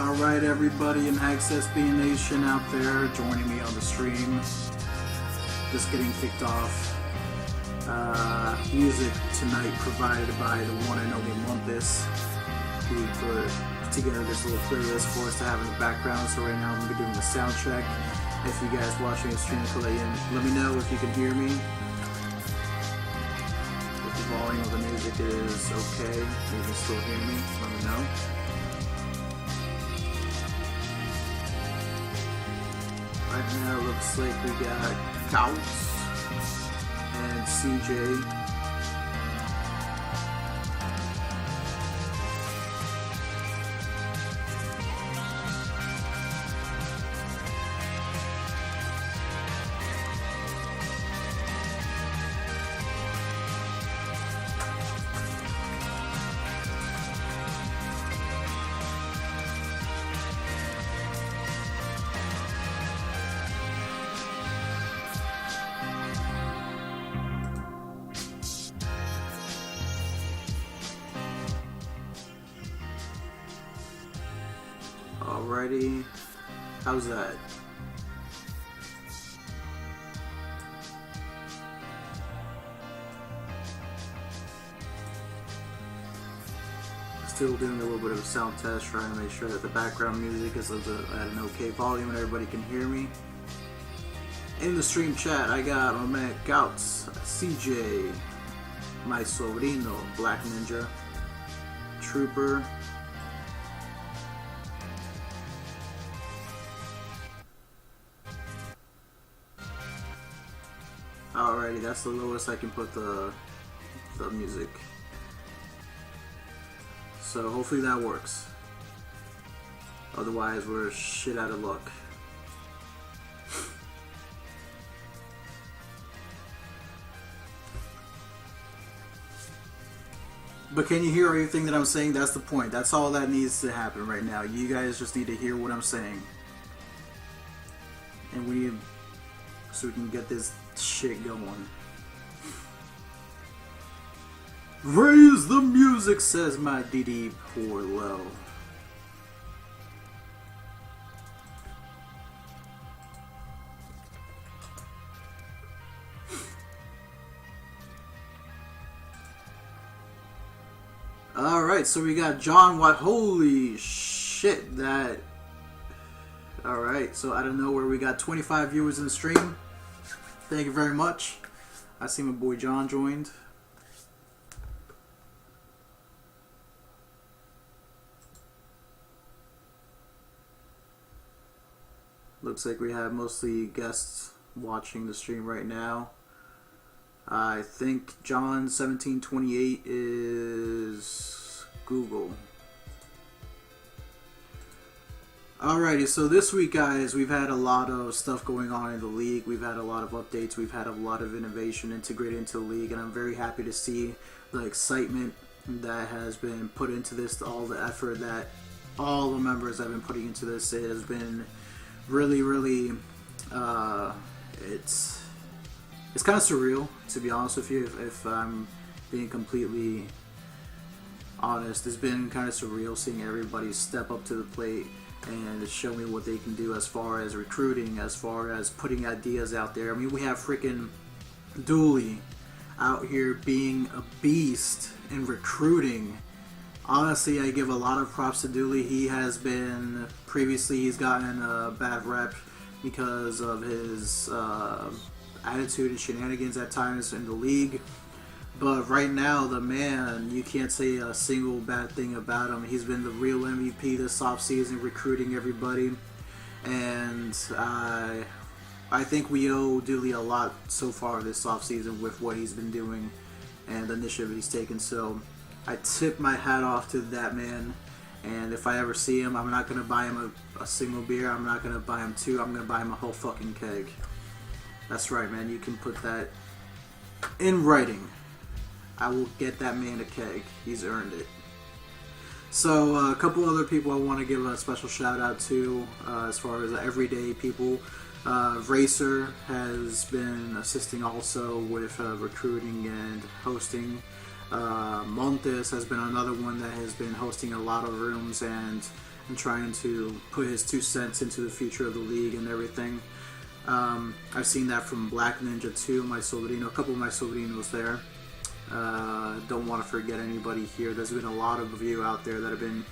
Alright, everybody in HaxSpaceBounce Nation out there joining me on the stream. Just getting kicked off. Music tonight provided by the one and only Montes, who put together this little playlist for us to have in the background. So right now I'm going to be doing the sound check. If you guys watching the stream can let me know if you can hear me. If the volume of the music is okay, you can still hear me, let me know. Right now it looks like we got Counts and CJ. Alrighty, how's that? Still doing a little bit of a sound test, trying to make sure that the background music is at an okay volume and everybody can hear me. In the stream chat, I got my man Gouts, CJ, my sobrino, Black Ninja, Trooper, alrighty, that's the lowest I can put the music. So hopefully that works. Otherwise we're shit out of luck. But can you hear everything that I'm saying? That's the point. That's all that needs to happen right now. You guys just need to hear what I'm saying. And we need, so we can get this shit going. Raise the music, says my DD poor low. Alright, so we got John Watt. Holy shit, that. Alright, so out of nowhere we got 25 viewers in the stream. Thank you very much. I see my boy John joined. Looks like we have mostly guests watching the stream right now. I think John 1728 is Google. Alrighty, so this week, guys, we've had a lot of stuff going on in the league. We've had a lot of updates. We've had a lot of innovation integrated into the league, and I'm very happy to see the excitement that has been put into this, all the effort that all the members have been putting into this. It has been really, really, it's kind of surreal, to be honest with you, if I'm being completely honest. It's been kind of surreal seeing everybody step up to the plate and show me what they can do as far as recruiting, as far as putting ideas out there. I mean, we have freaking Dooley out here being a beast in recruiting. Honestly, I give a lot of props to Dooley. He has been, previously he's gotten a bad rep because of his attitude and shenanigans at times in the league. But right now, the man, you can't say a single bad thing about him. He's been the real MVP this offseason, recruiting everybody. And I think we owe Dooley a lot so far this offseason with what he's been doing and the initiative he's taken. So I tip my hat off to that man. And if I ever see him, I'm not going to buy him a single beer. I'm not going to buy him two. I'm going to buy him a whole fucking keg. That's right, man. You can put that in writing. I will get that man a keg. He's earned it. So a couple other people I want to give a special shout out to as far as everyday people. Racer has been assisting also with recruiting and hosting. Montes has been another one that has been hosting a lot of rooms and and trying to put his 2 cents into the future of the league and everything. I've seen that from Black Ninja 2, my sobrino, a couple of my sobrinos there. Don't want to forget anybody here. There's been a lot of you out there that have been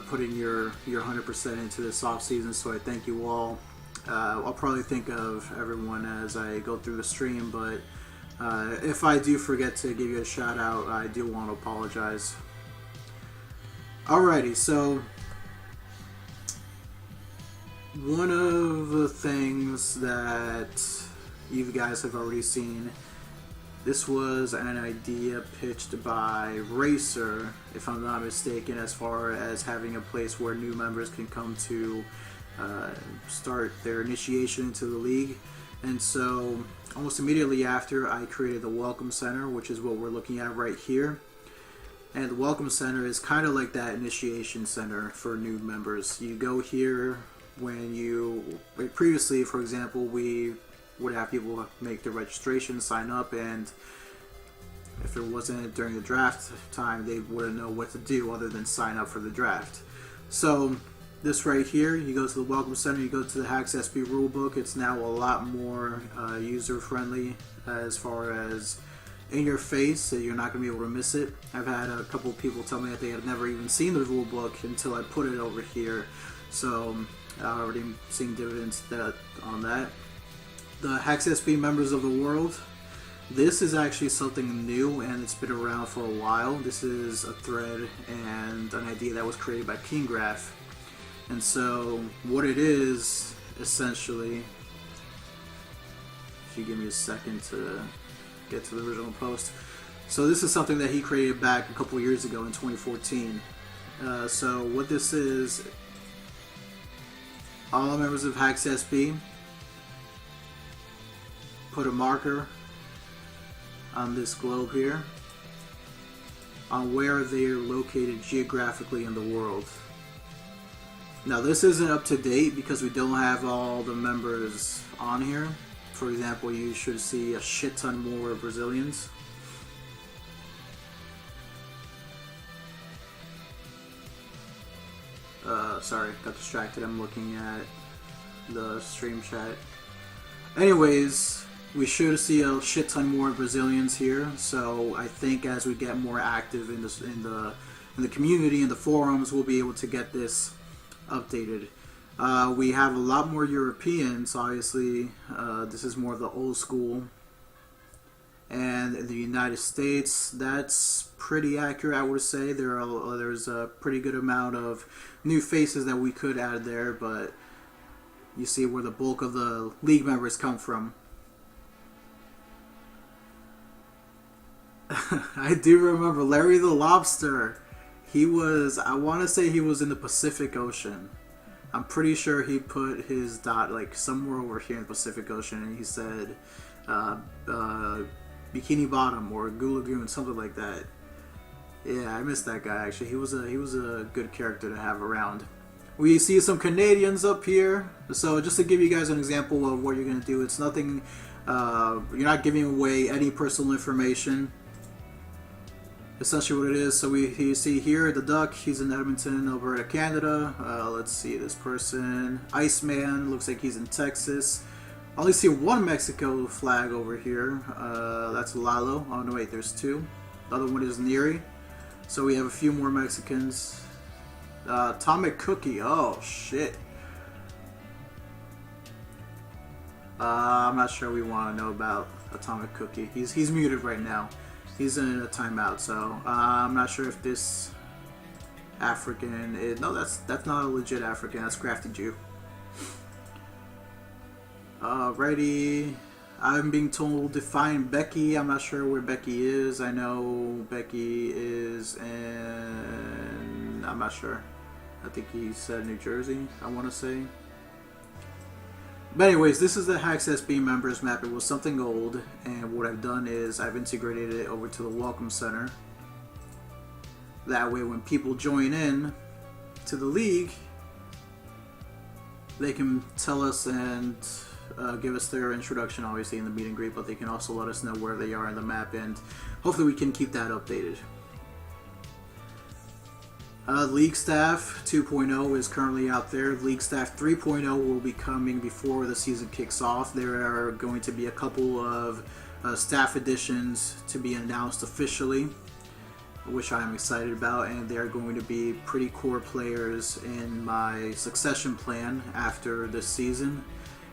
putting your 100% into this off season, so I thank you all. I'll probably think of everyone as I go through the stream, but if I do forget to give you a shout out, I do want to apologize. Alrighty, so one of the things that you guys have already seen, this was an idea pitched by Racer, if I'm not mistaken, as far as having a place where new members can come to start their initiation into the league. And so almost immediately after, I created the Welcome Center, which is what we're looking at right here. And the Welcome Center is kind of like that initiation center for new members. You go here when you, previously, for example, we would have people make the registration, sign up, and if it wasn't during the draft time, they wouldn't know what to do other than sign up for the draft. So this right here, you go to the Welcome Center, you go to the HaxSB rulebook. It's now a lot more user-friendly as far as in your face, so you're not going to be able to miss it. I've had a couple of people tell me that they had never even seen the rulebook until I put it over here. So I've already seen dividends on that. The HaxSB members of the world. This is actually something new, and it's been around for a while. This is a thread and an idea that was created by King Graph. And so what it is, essentially, if you give me a second to get to the original post. So this is something that he created back a couple years ago in 2014. So what this is, all members of HaxSB put a marker on this globe here on where they're located geographically in the world. Now this isn't up to date because we don't have all the members on here. For example, you should see a shit ton more Brazilians. Sorry, got distracted. I'm looking at the stream chat. Anyways, we should see a shit ton more Brazilians here. So I think as we get more active in the community and the forums, we'll be able to get this updated. We have a lot more Europeans, obviously. This is more of the old school. And in the United States, that's pretty accurate, I would say. There's a pretty good amount of new faces that we could add there, but you see where the bulk of the league members come from. I do remember Larry the Lobster. He was, I want to say he was in the Pacific Ocean. I'm pretty sure he put his dot like somewhere over here in the Pacific Ocean, and he said Bikini Bottom or Goo Lagoon, something like that. Yeah, I missed that guy actually. He was a good character to have around. We see some Canadians up here. So just to give you guys an example of what you're gonna do, it's nothing. You're not giving away any personal information. Essentially what it is, so you see here the Duck, he's in Edmonton, Alberta, Canada. Let's see this person, Iceman, looks like he's in Texas. I only see one Mexico flag over here, that's Lalo. Oh no wait, there's two. The other one is Neri. So we have a few more Mexicans. Atomic Cookie, oh shit. I'm not sure we want to know about Atomic Cookie. He's muted right now. He's in a timeout, so I'm not sure if this African is... No, that's not a legit African. That's Crafty Jew. Alrighty. I'm being told to find Becky. I'm not sure where Becky is. I know Becky is in... I'm not sure. I think he said New Jersey, I want to say. But anyways, this is the HaxSB members map. It was something old, and what I've done is I've integrated it over to the Welcome Center. That way when people join in to the league, they can tell us and give us their introduction, obviously, in the meet and greet, but they can also let us know where they are in the map, and hopefully we can keep that updated. League Staff 2.0 is currently out there. League Staff 3.0 will be coming before the season kicks off. There are going to be a couple of staff additions to be announced officially, which I'm excited about, and they're going to be pretty core players in my succession plan after this season.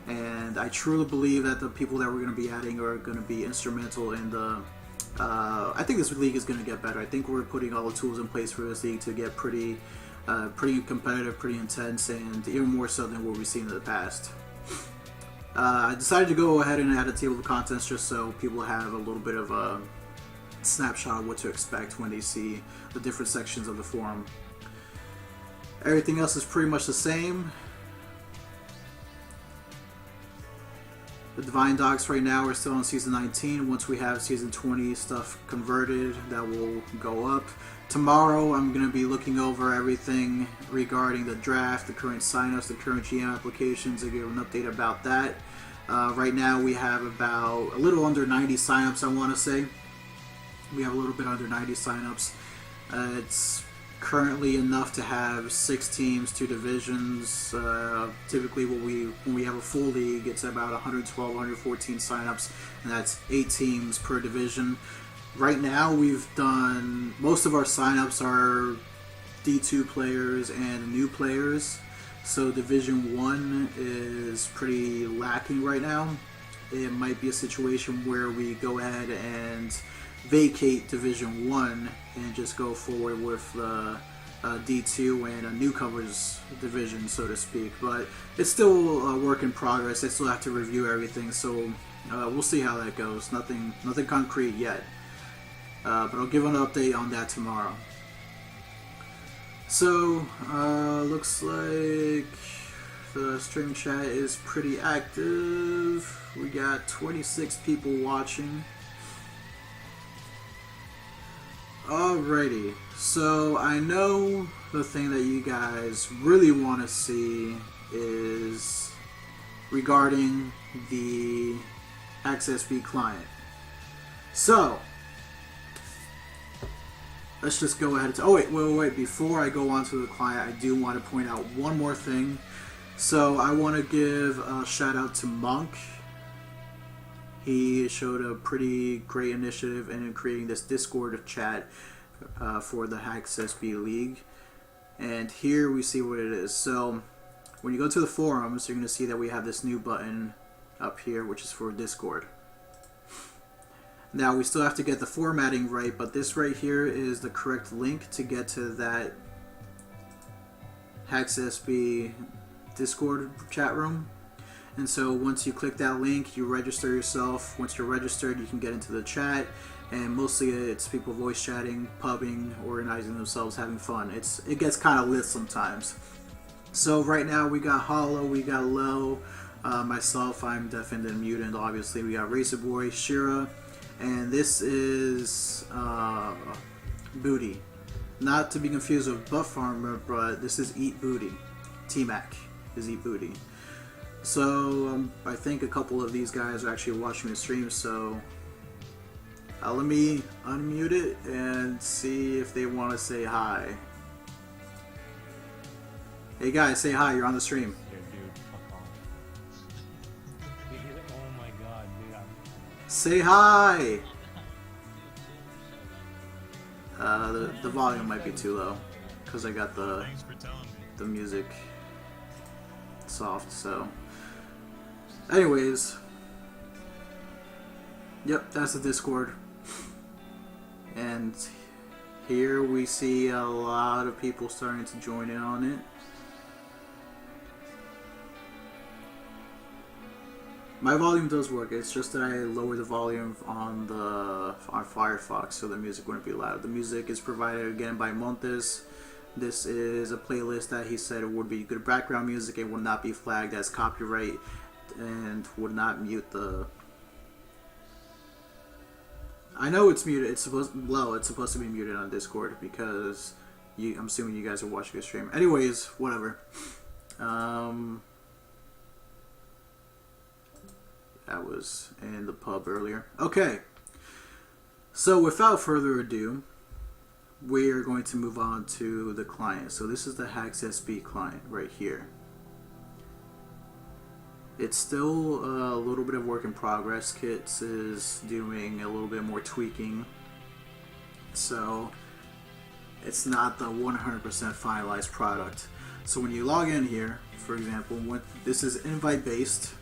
And I truly believe that the people that we're going to be adding are going to be instrumental in the I think this league is going to get better. I think we're putting all the tools in place for this league to get pretty competitive, pretty intense, and even more so than what we've seen in the past. I decided to go ahead and add a table of contents just so people have a little bit of a snapshot of what to expect when they see the different sections of the forum. Everything else is pretty much the same. The Divine Dogs right now are still on Season 19. Once we have Season 20 stuff converted, that will go up. Tomorrow I'm going to be looking over everything regarding the draft, the current signups, the current GM applications, and give an update about that. Right now we have about a little under 90 signups, I want to say. We have a little bit under 90 signups. It's currently enough to have 6 teams, 2 divisions. Typically when we have a full league, it's about 112, 114 signups, and that's 8 teams per division. Right now we've done, most of our signups are D2 players and new players, so Division 1 is pretty lacking right now. It might be a situation where we go ahead and vacate Division 1 and just go forward with D2 and a newcomers division, so to speak. But it's still a work in progress. I still have to review everything, so we'll see how that goes. Nothing concrete yet. But I'll give an update on that tomorrow. So, looks like the stream chat is pretty active. We got 26 people watching. Alrighty, so I know the thing that you guys really want to see is regarding the HaxSB client. So, let's just go ahead and... Oh, wait. Before I go on to the client, I do want to point out one more thing. So, I want to give a shout out to Monk. He showed a pretty great initiative in creating this Discord chat for the HaxSB League. And here we see what it is. So, when you go to the forums, you're going to see that we have this new button up here, which is for Discord. Now, we still have to get the formatting right, but this right here is the correct link to get to that HaxSB Discord chat room. And so once you click that link, you register yourself. Once you're registered, you can get into the chat, and mostly it's people voice chatting, pubbing, organizing themselves, having fun. It gets kind of lit sometimes. So right now we got Hollow, we got Low, myself, I'm Deafened and Mutant, obviously. We got Racer Boy, Shira, and this is Booty. Not to be confused with Buff Farmer, but this is Eat Booty. T-Mac is Eat Booty. So I think a couple of these guys are actually watching the stream, so let me unmute it and see if they want to say hi. Hey guys, say hi, you're on the stream. Dude, fuck off. Oh my god, dude. Say hi! The volume might be too low, because I got the music soft, so... Anyways, yep, that's the Discord. And here we see a lot of people starting to join in on it. My volume does work, it's just that I lowered the volume on Firefox so the music wouldn't be loud. The music is provided again by Montes. This is a playlist that he said it would be good background music, it would not be flagged as copyright, and would not mute the... I know it's muted. It's supposed to be muted on Discord because I'm assuming you guys are watching the stream. Anyways, whatever. That was in the pub earlier. Okay. So without further ado, we are going to move on to the client. So this is the HaxSB client right here. It's still a little bit of work in progress. Kits is doing a little bit more tweaking, so it's not the 100% finalized product. So when you log in here, for example, this is invite based,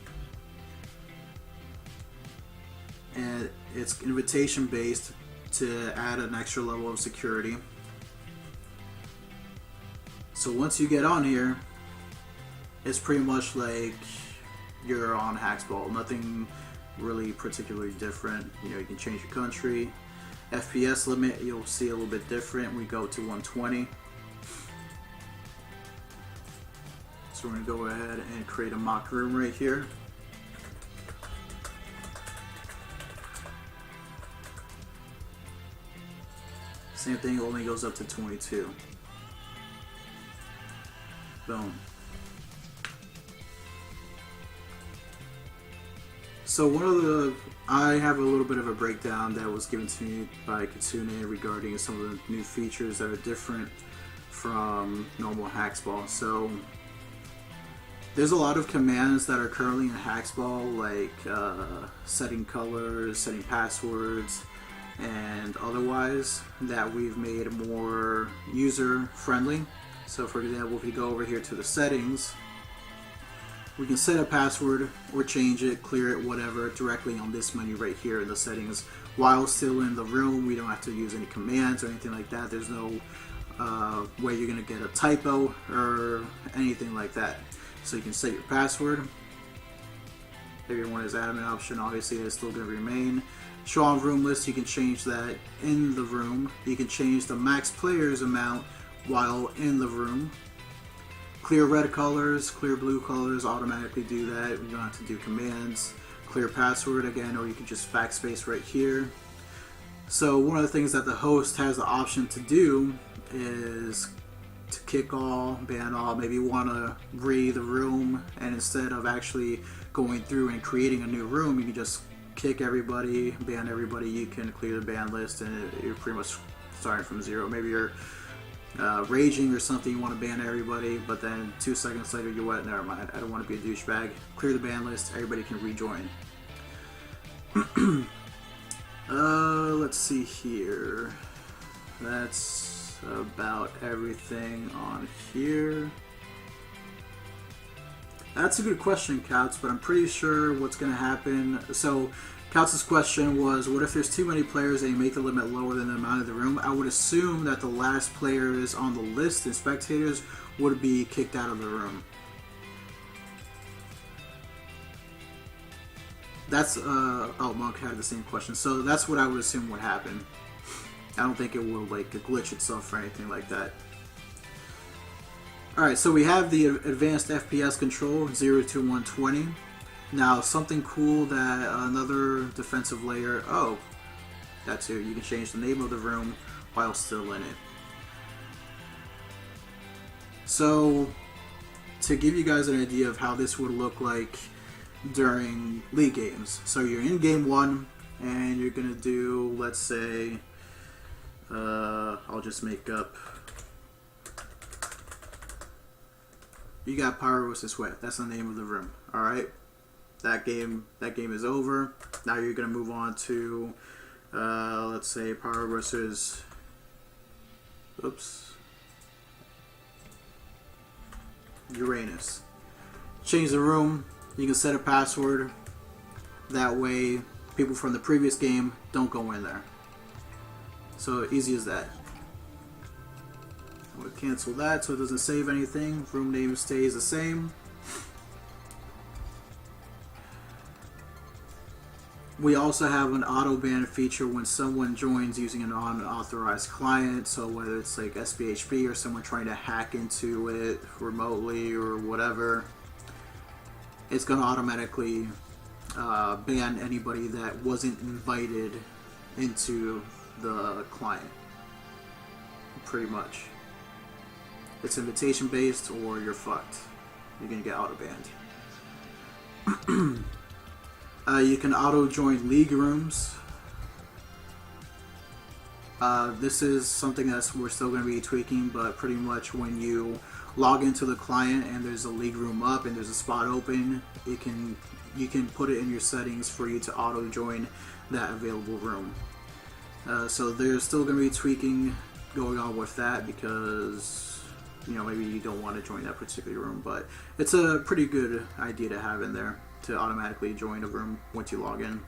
and it's invitation based to add an extra level of security. So once you get on here, it's pretty much like you're on HaxBall. Nothing really particularly different. You know, you can change your country. FPS limit, you'll see a little bit different. We go to 120. So we're going to go ahead and create a mock room right here. Same thing, only goes up to 22. Boom. So I have a little bit of a breakdown that was given to me by Kitsune regarding some of the new features that are different from normal HaxBall. So there's a lot of commands that are currently in HaxBall, like setting colors, setting passwords, and otherwise, that we've made more user friendly. So for example, if you go over here to the settings, we can set a password or change it, clear it, whatever, directly on this menu right here in the settings. While still in the room, we don't have to use any commands or anything like that. There's no way you're going to get a typo or anything like that. So you can set your password. If you want his admin option, obviously it's still going to remain. Show on room list, you can change that in the room. You can change the max players amount while in the room. Clear red colors, clear blue colors, automatically do that. You don't have to do commands. Clear password again, or you can just backspace right here. So one of the things that the host has the option to do is to kick all, ban all. Maybe you want to re the room, and instead of actually going through and creating a new room, you can just kick everybody, ban everybody. You can clear the ban list, and you're pretty much starting from zero. Maybe you're raging or something, you want to ban everybody, but then 2 seconds later you're what? Never mind, I don't want to be a douchebag. Clear the ban list, everybody can rejoin. Let's see here. That's about everything on here. That's a good question, Couts, but I'm pretty sure what's going to happen. So Couts' question was, what if there's too many players and you make the limit lower than the amount of the room? I would assume that the last players on the list and spectators would be kicked out of the room. That's, oh, Monk had the same question. So that's what I would assume would happen. I don't think it will, like, glitch itself or anything like that. Alright, so we have the advanced FPS control, 0 to 120. Now, something cool that another defensive layer, oh, that's here, you can change the name of the room while still in it. So, to give you guys an idea of how this would look like during league games. So you're in game 1, and you're going to do, let's say, I'll just make up, you got Power vs. Sweat, that's the name of the room, alright? That game is over. Now you're going to move on to, let's say, Power versus, Uranus. Change the room. You can set a password. That way, people from the previous game don't go in there. So easy as that. We'll cancel that so it doesn't save anything. Room name stays the same. We also have an auto ban feature when someone joins using an unauthorized client. So whether it's like SBHB or someone trying to hack into it remotely or whatever, it's going to automatically ban anybody that wasn't invited into the client. Pretty much. It's invitation based or you're fucked. You're going to get auto banned. You can auto join league rooms. This is something that we're still going to be tweaking, but pretty much when you log into the client and there's a league room up and there's a spot open, you can put it in your settings for you to auto join that available room. So there's still going to be tweaking going on with that because maybe you don't want to join that particular room, but it's a pretty good idea to have in there to automatically join a room once you log in.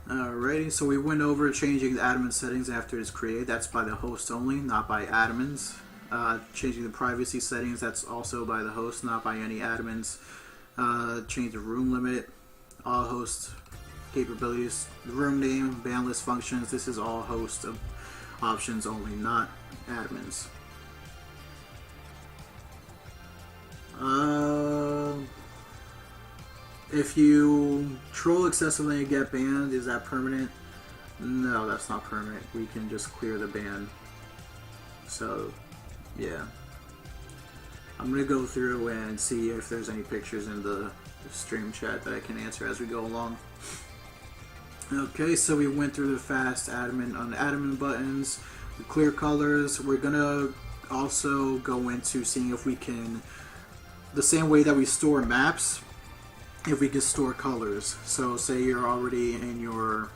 Alrighty, so we went over changing the admin settings after it's created. That's by the host only, not by admins. Changing the privacy settings, that's also by the host, not by any admins. Change the room limit, all host capabilities, the room name, ban list functions. This is all host options only, not admins. If you troll excessively and get banned, is that permanent? No, that's not permanent. We can just clear the ban. So, yeah. I'm going to go through and see if there's any pictures in the stream chat that I can answer as we go along. Okay, so we went through the fast admin on the admin buttons, the clear colors. We're going to also go into seeing if we can, the same way that we store maps, if we can store colors. So say you're already in your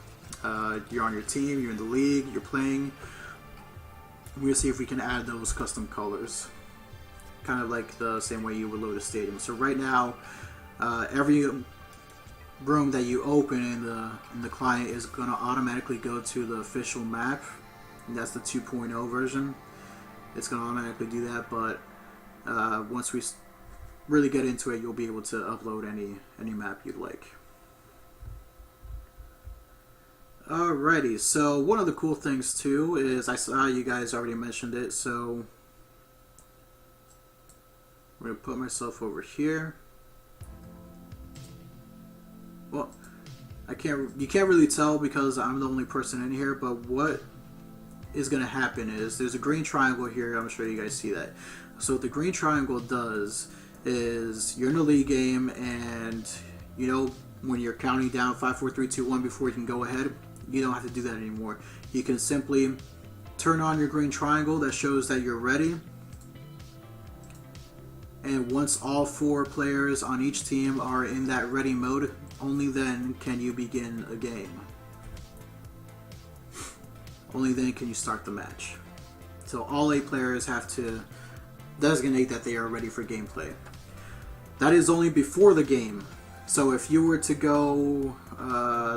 you're on your team, you're in the league, you're playing, we'll see if we can add those custom colors, kind of like the same way you would load a stadium. So right now, every room that you open in the client is going to automatically go to the official map, and that's the 2.0 version. It's going to automatically do that, but once we really get into it, you'll be able to upload any map you'd like. Alrighty, so one of the cool things too is, I saw you guys already mentioned it, so I'm going to put myself over here. Well, you can't really tell because I'm the only person in here, but what is going to happen is there's a green triangle here. I'm sure you guys see that. So what the green triangle does is you're in a league game, and when you're counting down 5, 4, 3, 2, 1 before you can go ahead, you don't have to do that anymore. You can simply turn on your green triangle that shows that you're ready, and once all 4 players on each team are in that ready mode, only then can you begin a game. Only then can you start the match. So all 8 players have to designate that they are ready for gameplay. That is only before the game. So if you were to go,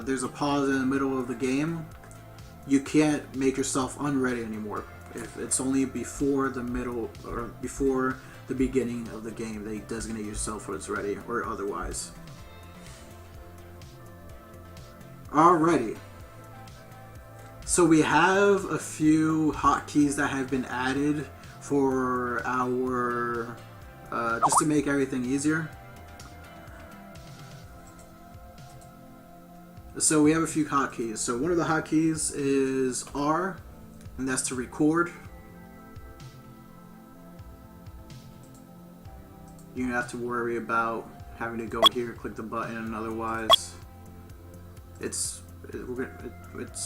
there's a pause in the middle of the game, you can't make yourself unready anymore. If it's only before the middle or before the beginning of the game that you designate yourself as ready, or otherwise. Alrighty. So we have a few hotkeys that have been added for our just to make everything easier. So we have a few hotkeys. So one of the hotkeys is R, and that's to record. You don't have to worry about having to go here, click the button, and otherwise it's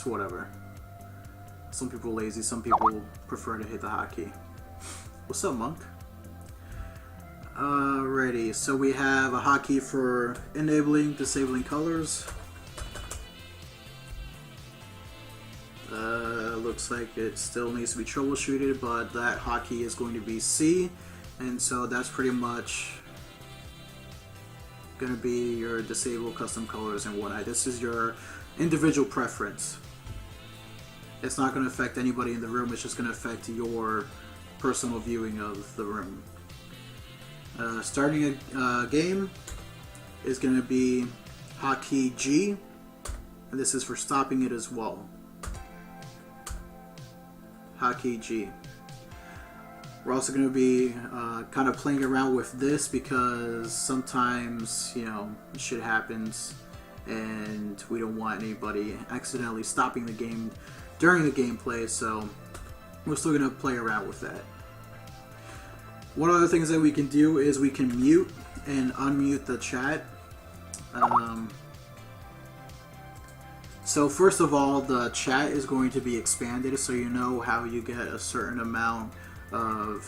whatever. Some people are lazy, some people prefer to hit the hotkey. What's up, Monk? Alrighty, so we have a hotkey for enabling, disabling colors. Looks like it still needs to be troubleshooted, but that hotkey is going to be C, and so that's pretty much going to be your disable custom colors and whatnot. This is your individual preference. It's not going to affect anybody in the room, it's just going to affect your personal viewing of the room. Starting a game is going to be hotkey G, and this is for stopping it as well. Hotkey G. We're also going to be kind of playing around with this because sometimes, shit happens and we don't want anybody accidentally stopping the game during the gameplay, so we're still going to play around with that. One of the things that we can do is we can mute and unmute the chat. So first of all, the chat is going to be expanded, so you know how you get a certain amount of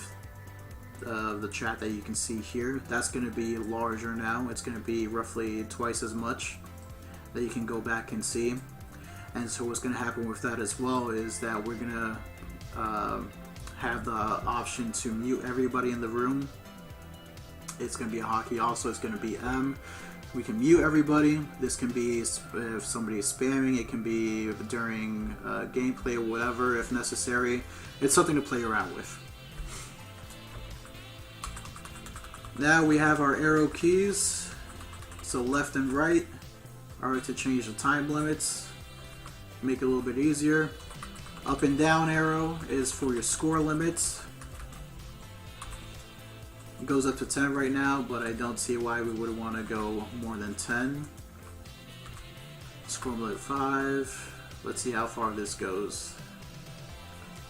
the chat that you can see here. That's going to be larger now. It's going to be roughly twice as much that you can go back and see. And so what's going to happen with that as well is that we're going to have the option to mute everybody in the room. It's going to be a hotkey also. It's going to be M. We can mute everybody. This can be if somebody is spamming. It can be during gameplay or whatever if necessary. It's something to play around with. Now we have our arrow keys. So left and right are to change the time limits. Make it a little bit easier. Up and down arrow is for your score limits. It goes up to 10 right now, but I don't see why we would want to go more than 10. Score limit 5. Let's see how far this goes.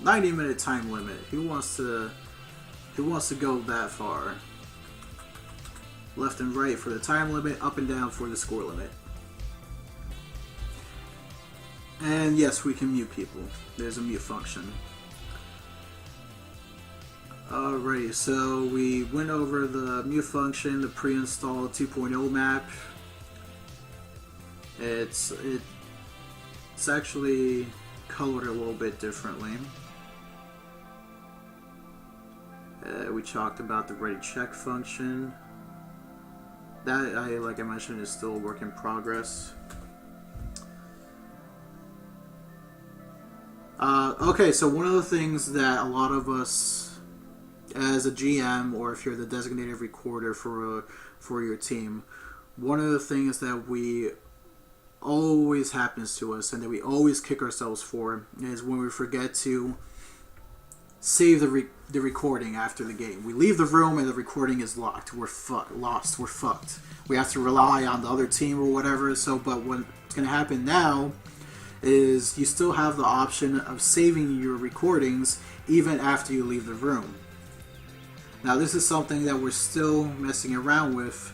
90-minute time limit. Who wants to go that far? Left and right for the time limit, up and down for the score limit. And yes, we can mute people. There's a mute function. Alrighty, so we went over the mute function, the pre-installed 2.0 map. It's actually colored a little bit differently. We talked about the ready check function. That, like I mentioned, is still a work in progress. Okay, so one of the things that a lot of us, as a GM, or if you're the designated recorder for your team, one of the things that we always happens to us and that we always kick ourselves for is when we forget to save the recording after the game. We leave the room and the recording is locked. We're lost. We're fucked. We have to rely on the other team or whatever. So, but what's going to happen now is you still have the option of saving your recordings even after you leave the room. Now, this is something that we're still messing around with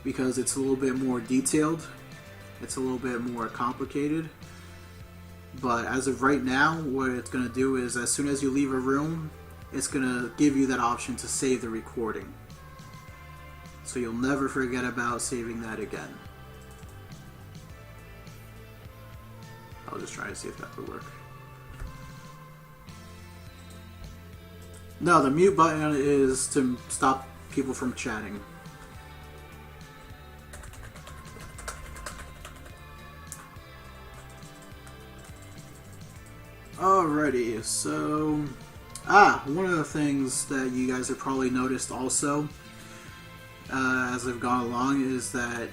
because it's a little bit more detailed. It's a little bit more complicated. But as of right now, what it's going to do is as soon as you leave a room, it's going to give you that option to save the recording. So you'll never forget about saving that again. I'll just try to see if that would work. No, the mute button is to stop people from chatting. Alrighty, so one of the things that you guys have probably noticed also as I've gone along is that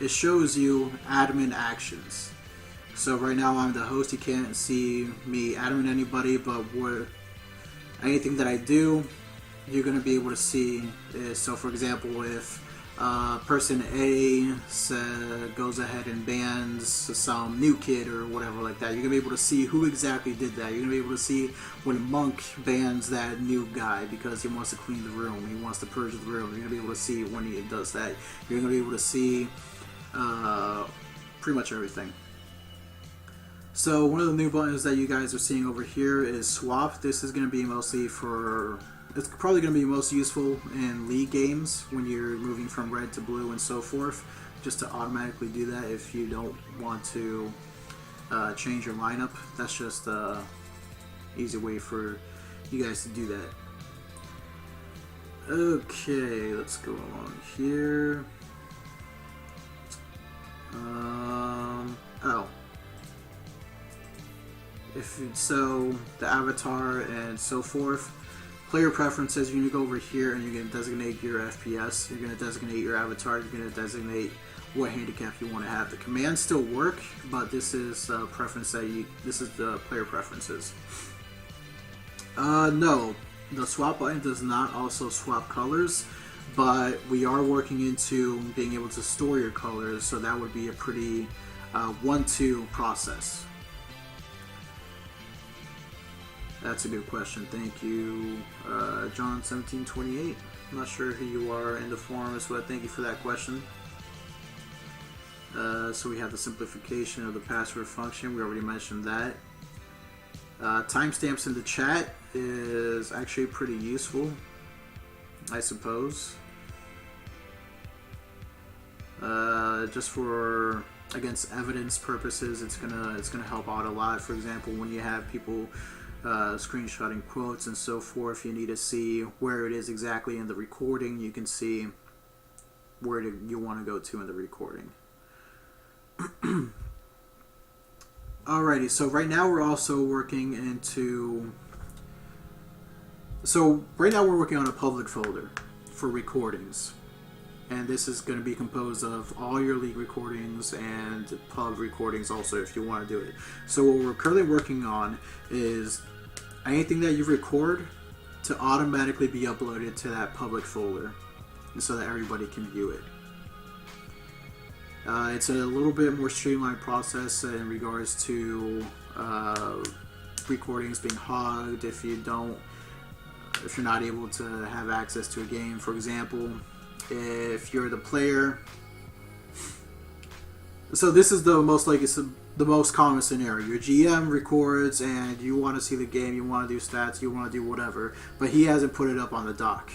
it shows you admin actions. So right now I'm the host, you can't see me admin anybody, but anything that I do, you're going to be able to see. So for example, if person A goes ahead and bans some new kid or whatever like that, you're going to be able to see who exactly did that. You're going to be able to see when Monk bans that new guy because he wants to clean the room, he wants to purge the room. You're going to be able to see when he does that. You're going to be able to see pretty much everything. So one of the new buttons that you guys are seeing over here is swap. This is going to be mostly it's probably going to be most useful in league games when you're moving from red to blue and so forth, just to automatically do that if you don't want to change your lineup. That's just an easy way for you guys to do that. Okay, let's go along here. So the avatar and so forth. Player preferences, you're going to go over here and you're going to designate your FPS, you're going to designate your avatar, you're going to designate what handicap you want to have. The commands still work, but this is this is the player preferences. No, the swap button does not also swap colors, but we are working into being able to store your colors, so that would be a pretty 1-2 process. That's a good question. Thank you, John1728. I'm not sure who you are in the forums, but thank you for that question. So we have the simplification of the password function. We already mentioned that. Timestamps in the chat is actually pretty useful, I suppose. Just for against evidence purposes, it's gonna help out a lot. For example, when you have people screenshotting quotes and so forth, you need to see where it is exactly in the recording. You can see where you want to go to in the recording. Alrighty, so right now we're also working into... So right now we're working on a public folder for recordings. And this is going to be composed of all your league recordings and pub recordings also if you want to do it. So what we're currently working on is anything that you record to automatically be uploaded to that public folder so that everybody can view it. It's a little bit more streamlined process in regards to recordings being hogged if you're not able to have access to a game. For example, if you're the player, so this is the most common scenario. Your GM records and you want to see the game, you want to do stats, you want to do whatever, but he hasn't put it up on the dock.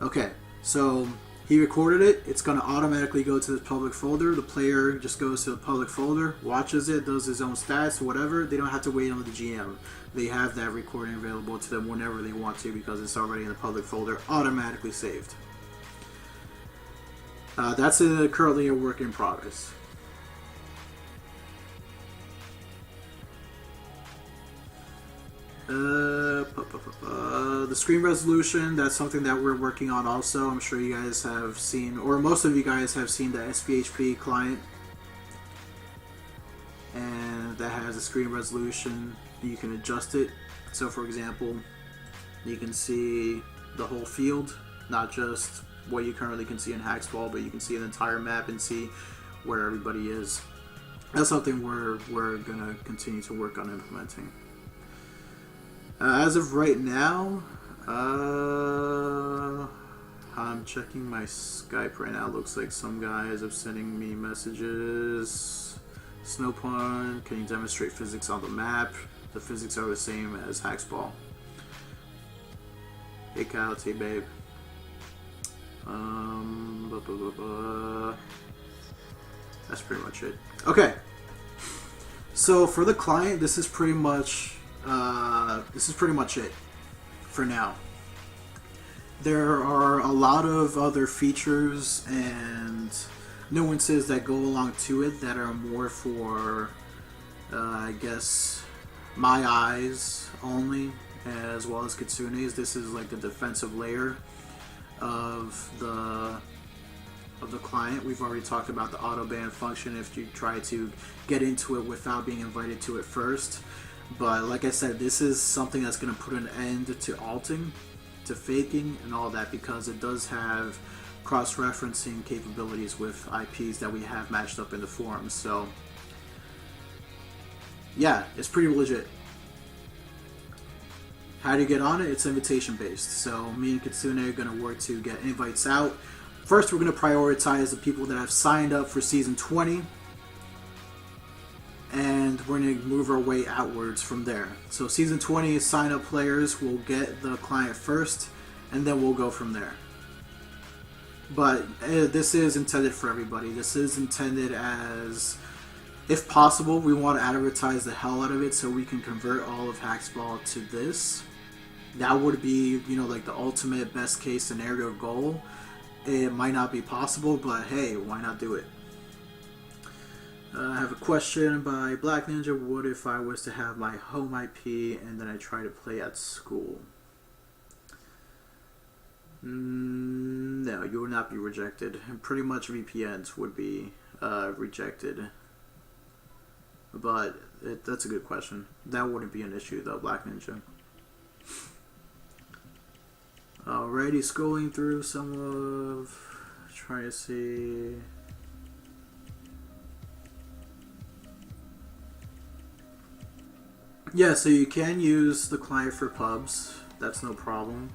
Okay, so he recorded it, it's going to automatically go to the public folder. The player just goes to the public folder, watches it, does his own stats, whatever. They don't have to wait on the GM. They have that recording available to them whenever they want to because it's already in the public folder, automatically saved. That's currently a work in progress. The screen resolution, that's something that we're working on also. I'm sure you guys have seen, or most of you guys have seen the SPHP client. And that has a screen resolution. You can adjust it. So for example, you can see the whole field, not just what you currently can see in HaxBall, but you can see an entire map and see where everybody is. That's something we're going to continue to work on implementing. As of right now, I'm checking my Skype right now. Looks like some guys are sending me messages. Snowpun, can you demonstrate physics on the map? The physics are the same as HaxBall. Hey Kyle, hey babe. That's pretty much it. Okay. So for the client, this is pretty much it for now. There are a lot of other features and nuances that go along to it that are more for, I guess, my eyes only, as well as Kitsune's. This is like the defensive layer of the client. We've already talked about the auto ban function if you try to get into it without being invited to it first. But like I said, this is something that's going to put an end to alting, to faking, and all that, because it does have cross-referencing capabilities with IPs that we have matched up in the forums. So yeah, it's pretty legit. How do you get on it? It's invitation based. So me and Kitsune are going to work to get invites out. First, we're going to prioritize the people that have signed up for Season 20. And we're going to move our way outwards from there. So Season 20 sign-up players will get the client first, and then we'll go from there. But this is intended for everybody. This is intended as, if possible, we want to advertise the hell out of it so we can convert all of HaxBall to this. That would be, like the ultimate best case scenario goal. It might not be possible, but hey, why not do it? I have a question by Black Ninja. What if I was to have my home IP and then I try to play at school? No, you would not be rejected. Pretty much VPNs would be rejected. But that's a good question. That wouldn't be an issue though, Black Ninja. Alrighty, scrolling through some of... trying to see... Yeah, so you can use the client for pubs. That's no problem.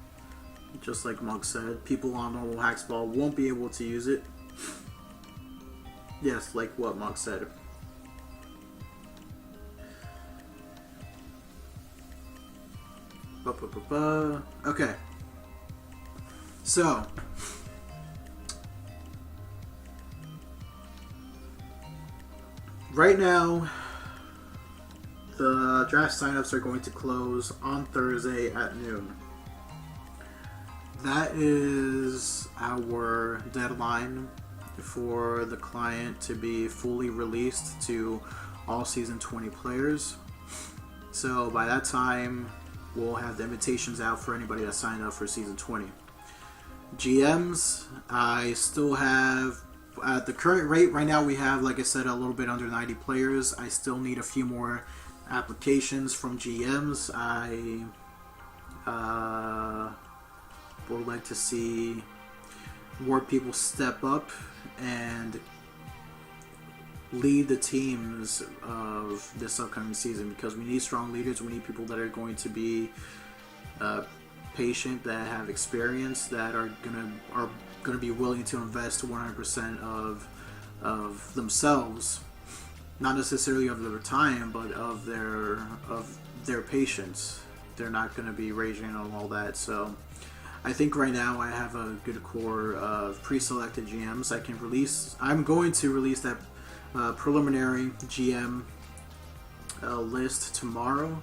Just like Monk said, people on normal HaxBall won't be able to use it. Yes, like what Monk said. Okay. So, right now, the draft signups are going to close on Thursday at noon. That is our deadline for the client to be fully released to all Season 20 players. So by that time, we'll have the invitations out for anybody that signed up for Season 20. GMs, I still have, at the current rate right now, we have, like I said, a little bit under 90 players. I still need a few more applications from GMs. I would like to see more people step up and lead the teams of this upcoming season, because we need strong leaders. We need people that are going to be patient, that have experience, that are gonna be willing to invest 100% of themselves, not necessarily of their time, but of their patience. They're not going to be raging on all that. So I think right now I have a good core of pre-selected GMs I can release. I'm going to release that preliminary GM list tomorrow.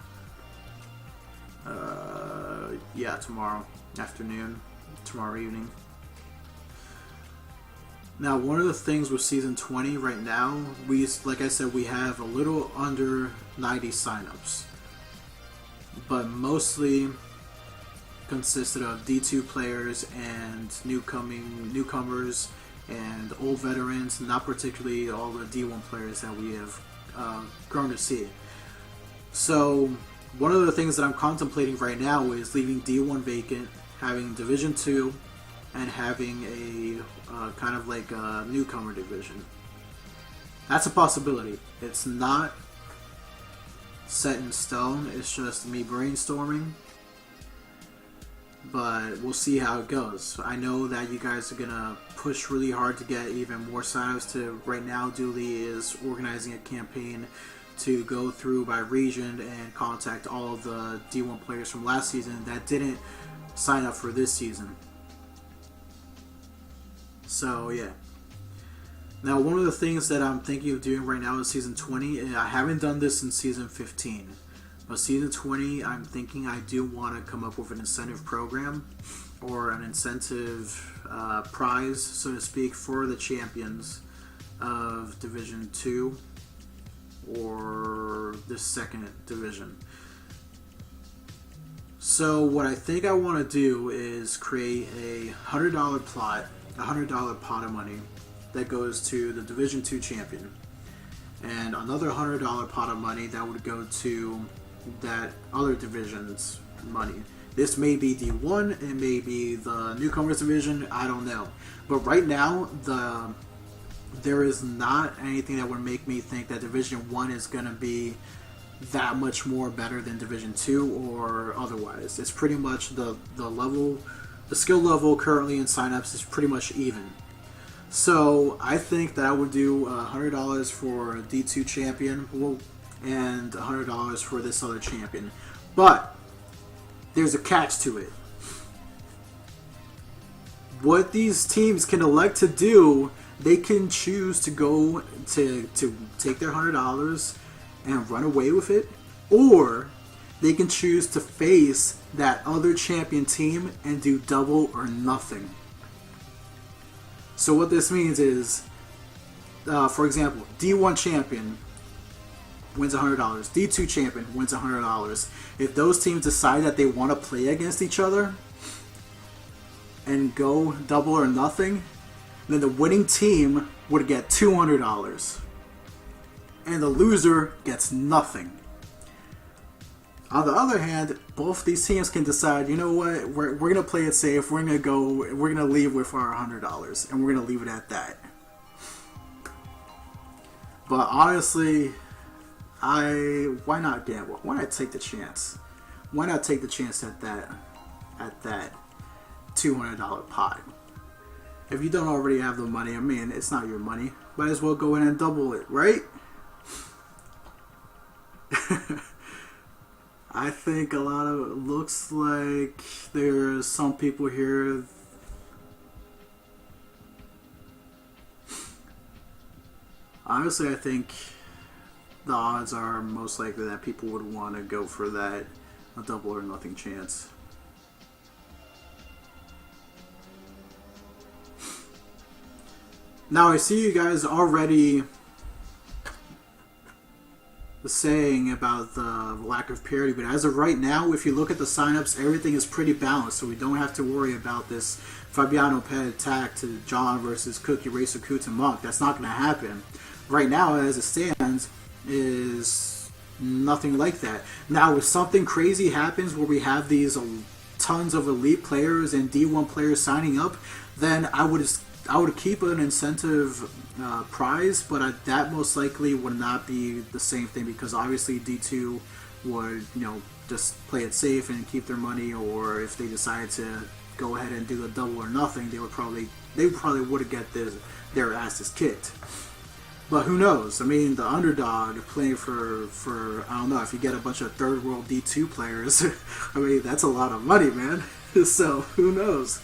Tomorrow afternoon, tomorrow evening. Now, one of the things with Season 20 right now, like I said, we have a little under 90 signups, but mostly consisted of D2 players and newcomers and old veterans, not particularly all the D1 players that we have grown to see. So one of the things that I'm contemplating right now is leaving D1 vacant, having Division 2, and having a kind of like a newcomer division. That's a possibility. It's not set in stone. It's just me brainstorming. But we'll see how it goes. I know that you guys are going to push really hard to get even more signups. To right now, Dooley is organizing a campaign to go through by region and contact all of the D1 players from last season that didn't sign up for this season. So yeah. Now, one of the things that I'm thinking of doing right now in Season 20, and I haven't done this in Season 15, but Season 20, I'm thinking I do want to come up with an incentive program or an incentive prize, so to speak, for the champions of Division 2 or the second division. So what I think I want to do is create a $100 plot, a $100 pot of money that goes to the Division 2 champion, and another $100 pot of money that would go to that other division's money. This may be D1, it may be the newcomers division, I don't know. But right now, there is not anything that would make me think that Division 1 is going to be that much more better than Division 2 or otherwise. It's pretty much the skill level currently in signups is pretty much even. So I think that I would do $100 for D2 champion and $100 for this other champion. But there's a catch to it. What these teams can elect to do, they can choose to go to take their $100 and run away with it, or they can choose to face that other champion team and do double or nothing. So what this means is, for example, D1 champion wins $100, D2 champion wins $100. If those teams decide that they want to play against each other and go double or nothing, then the winning team would get $200 and the loser gets nothing. On the other hand, both these teams can decide, you know what, we're gonna play it safe. We're gonna leave with our $100 and we're gonna leave it at that. But honestly, why not gamble? Why not take the chance? Why not take the chance at that $200 pot? If you don't already have the money, I mean, it's not your money. Might as well go in and double it, right? I think a lot of it looks like there's some people here. Honestly, I think the odds are most likely that people would want to go for that a double or nothing chance. Now I see you guys already saying about the lack of parity, but as of right now, if you look at the signups, everything is pretty balanced, so we don't have to worry about this Fabiano Pet attack to John versus Cookie Racer Coot to Monk. That's not going to happen. Right now, as it stands, is nothing like that. Now, if something crazy happens where we have these tons of elite players and D1 players signing up, then I would keep an incentive prize, but that most likely would not be the same thing, because obviously D2 would, just play it safe and keep their money, or if they decide to go ahead and do the double or nothing, they probably would get their asses kicked. But who knows? I mean, the underdog playing for I don't know, if you get a bunch of third world D2 players, I mean, that's a lot of money, man. So who knows?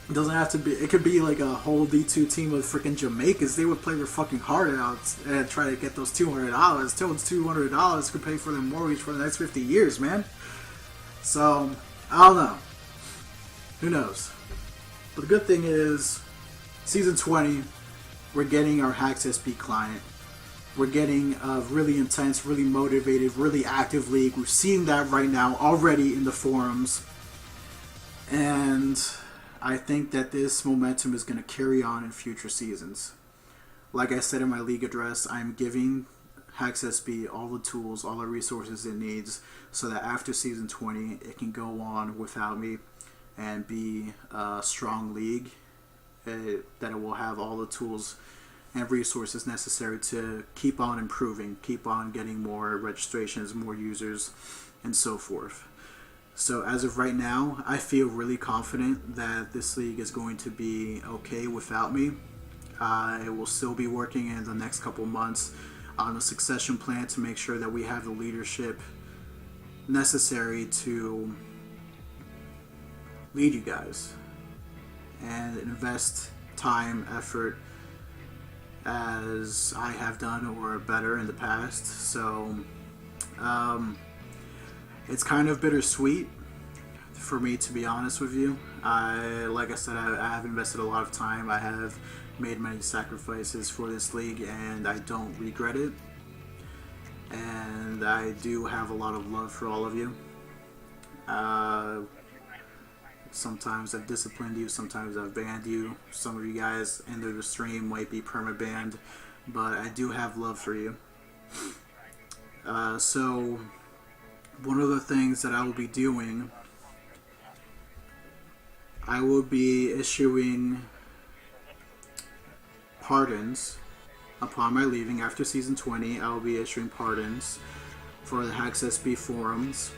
It doesn't have to be. It could be like a whole D2 team of freaking Jamaicans. They would play their fucking heart out and try to get those $200. $200 could pay for their mortgage for the next 50 years, man. So I don't know. Who knows? But the good thing is, season 20, we're getting our HaxSB client. We're getting a really intense, really motivated, really active league. We've seen that right now already in the forums, and I think that this momentum is going to carry on in future seasons. Like I said in my league address, I'm giving HaxSB all the tools, all the resources it needs, so that after season 20, it can go on without me and be a strong league. That it will have all the tools and resources necessary to keep on improving, keep on getting more registrations, more users, and so forth. So as of right now, I feel really confident that this league is going to be okay without me. I will still be working in the next couple months on a succession plan to make sure that we have the leadership necessary to lead you guys and invest time, effort, as I have done or better in the past. So it's kind of bittersweet for me, to be honest with you. Like I said, I have invested a lot of time. I have made many sacrifices for this league, and I don't regret it. And I do have a lot of love for all of you. Sometimes I've disciplined you, sometimes I've banned you. Some of you guys into the stream might be perma-banned, but I do have love for you. So one of the things that I will be doing, I will be issuing pardons upon my leaving. After season 20, I will be issuing pardons for the HaxSB forums,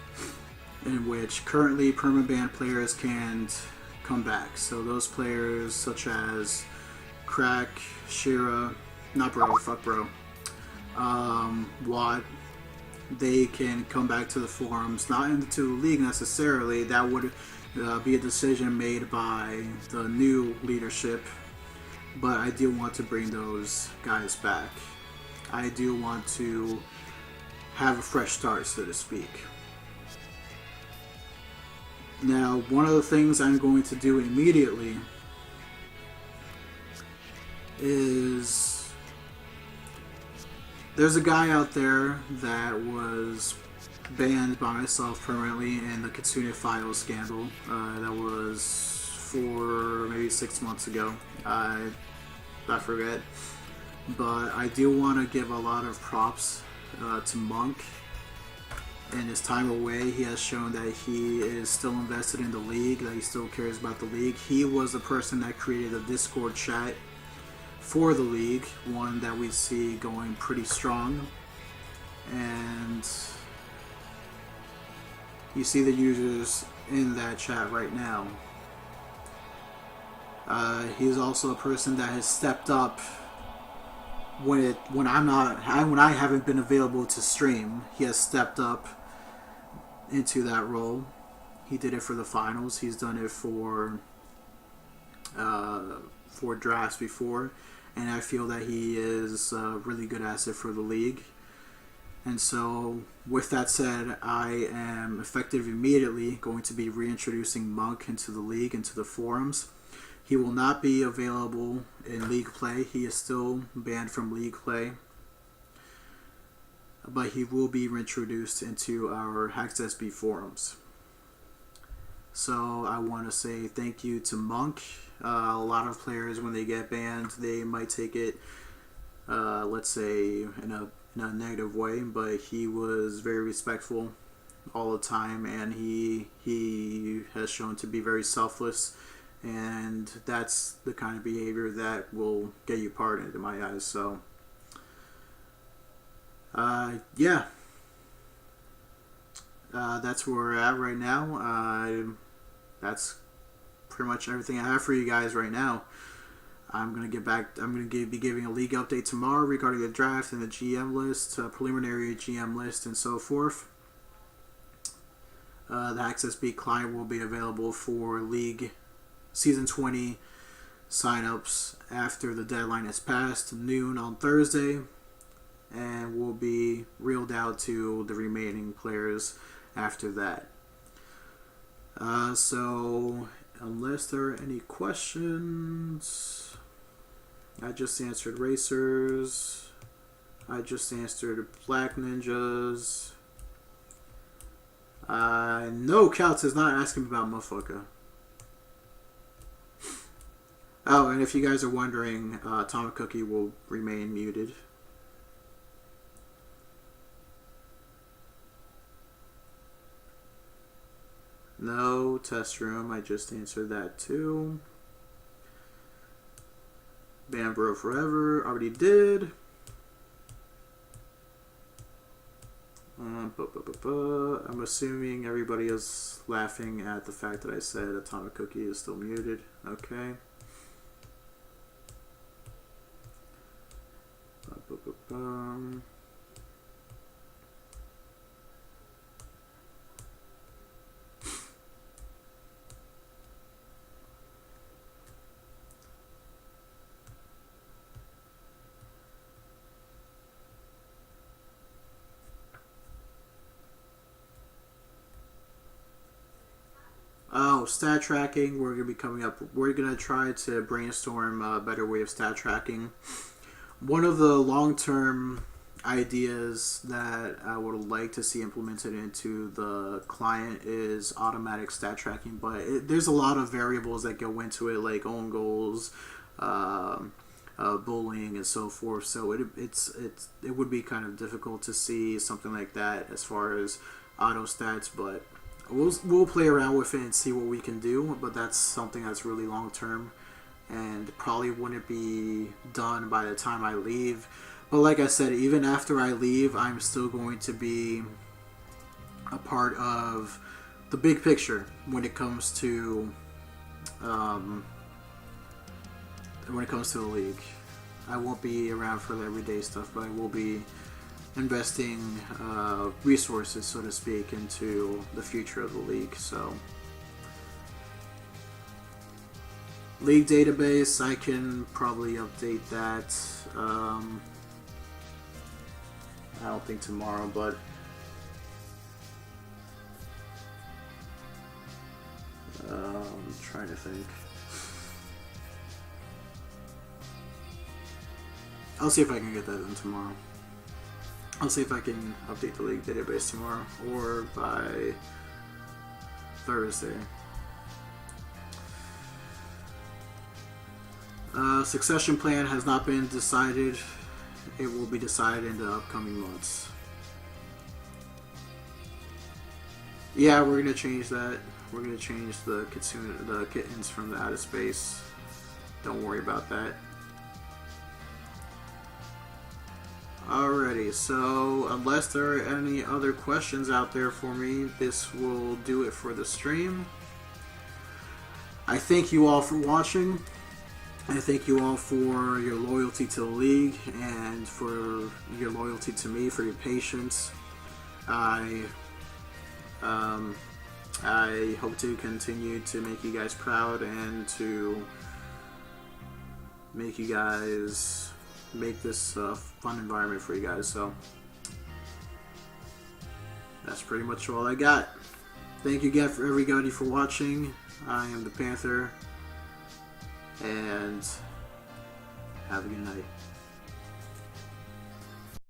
in which currently perma-banned players can't come back. So those players such as Crack, Shira, not Bro, fuck Bro, Watt, they can come back to the forums, not into the league necessarily. That would be a decision made by the new leadership, but I do want to bring those guys back. I do want to have a fresh start, so to speak. Now, one of the things I'm going to do immediately is, there's a guy out there that was banned by myself permanently in the Kitsune Files scandal. That was 4, maybe 6 months ago. I forget. But I do want to give a lot of props to Monk. In his time away, he has shown that he is still invested in the league, that he still cares about the league. He was the person that created the Discord chat for the league, one that we see going pretty strong. And you see the users in that chat right now. He's also a person that has stepped up when I haven't been available to stream, he has stepped up into that role. He did it for the finals. He's done it for drafts before, and I feel that he is a really good asset for the league. And so, with that said, I am effective immediately going to be reintroducing Monk into the league, into the forums. He will not be available in league play. He is still banned from league play. But he will be reintroduced into our HaxSB forums. So I want to say thank you to Monk. A lot of players, when they get banned, they might take it, let's say, in a negative way, but he was very respectful all the time, and he has shown to be very selfless, and that's the kind of behavior that will get you pardoned in my eyes. So yeah, that's where we're at right now. That's pretty much everything I have for you guys right now. I'm going to be giving a league update tomorrow regarding the draft and the GM list, preliminary GM list, and so forth. The HaxSB client will be available for League Season 20 signups after the deadline has passed, noon on Thursday, and will be reeled out to the remaining players after that. So, unless there are any questions, I just answered Racers. I just answered Black Ninjas. No, Couch is not asking about Motherfucker. Oh, and if you guys are wondering, Atomic Cookie will remain muted. No, test room, I just answered that too. Banbro Forever, already did. I'm assuming everybody is laughing at the fact that I said Atomic Cookie is still muted. Okay. Oh, stat tracking. We're gonna try to brainstorm a better way of stat tracking. One of the long-term ideas that I would like to see implemented into the client is automatic stat tracking, but there's a lot of variables that go into it, like own goals, bullying, and so forth. So it would be kind of difficult to see something like that as far as auto stats, but we'll play around with it and see what we can do. But that's something that's really long term, and probably wouldn't be done by the time I leave. But like I said, even after I leave, I'm still going to be a part of the big picture when it comes to the league. I won't be around for the everyday stuff, but I will be investing resources, so to speak, into the future of the league. So, league database, I can probably update that. I don't think tomorrow, but I'm trying to think. I'll see if I can get that done tomorrow. I'll see if I can update the league database tomorrow or by Thursday. Succession plan has not been decided. It will be decided in the upcoming months. Yeah, we're gonna change that. We're gonna change the kittens from the outer space. Don't worry about that. Alrighty, so unless there are any other questions out there for me, this will do it for the stream. I thank you all for watching. I thank you all for your loyalty to the league and for your loyalty to me, for your patience. I hope to continue to make you guys proud and to make you guys make this a fun environment for you guys. So that's pretty much all I got. Thank you again for everybody for watching. I am the Panther, and have a good night.